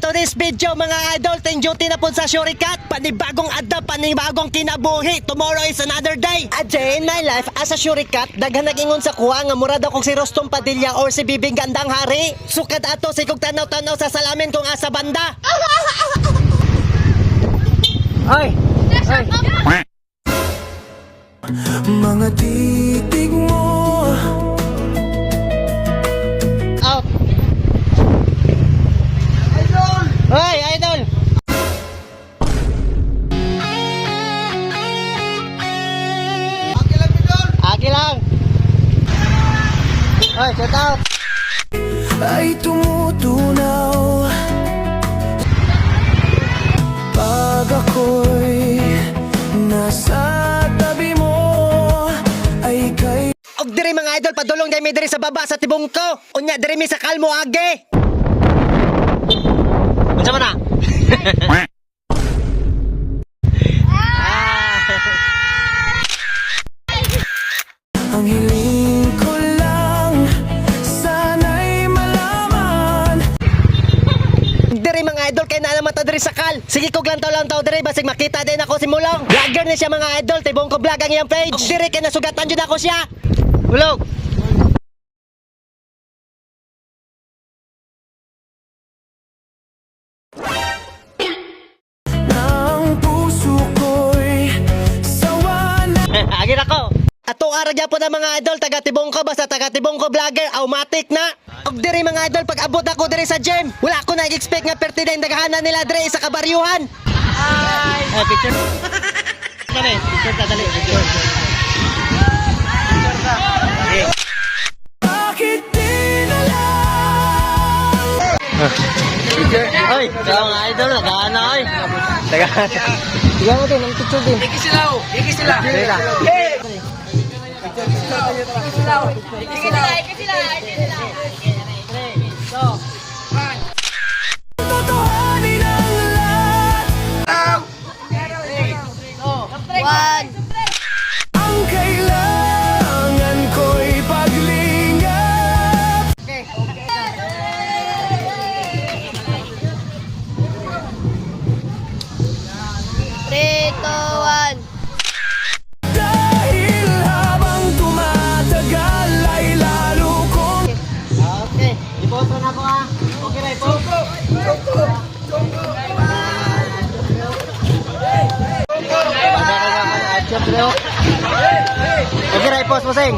today's video mga idol, ting duty na po sa Shurikat. Panibagong adda, panibagong kinabuhi. Tomorrow is another day. A day in my life as a Shurikat. Daghan nagingon sa kuha nga murad akong si Rostom Padilla or si Bibing Gandang Hari. Sukad ato si kog tanaw-tanaw sa salamin kung asa banda. Ay! Ay! Mga titig mo Out! Idol! Hoy, idol! Agi lang, idol! Agi lang! Hoy, shout out! ay tumutunaw pag ako'y nasa tabi mo ay kay Og diri mga idol, padulong dai mi diri sa baba sa tibong ko. Unya diri mi sa kalmo age. Unsa man na? ang hiling ko lang sana'y malaman. Diri mga idol kay na naman ta diri sa kal. Sige kog lang taw diri basig makita din ako si Mulong. Vlogger ni siya mga idol, tibong ko vlog ang iyang page. Og diri kay nasugatan jud ako siya. Mulong. Ang puso ko'y sawa na. Agin ako. Ato ara gyapon ang mga idol taga tibong ko basta taga tibong ko vlogger automatic na. Og diri mga idol pag abot ako diri sa gym, wala ko nag-expect nga perti na daghanan nila diri sa kabaryuhan. Ay, picture. Dali, picture ka dali, picture. Picture ka. Bakit di na lang Picture. Oy, mga idol nagana oy. Taga. Tiga mo din, ang picture din. Iki sila. totohanin ang lahat ang kailangan ko'y paglingap. Dahil habang tumatagal ay lalo kong Okay, iposto na ko ha. Okay na iposto. Okay na iposto mo sing.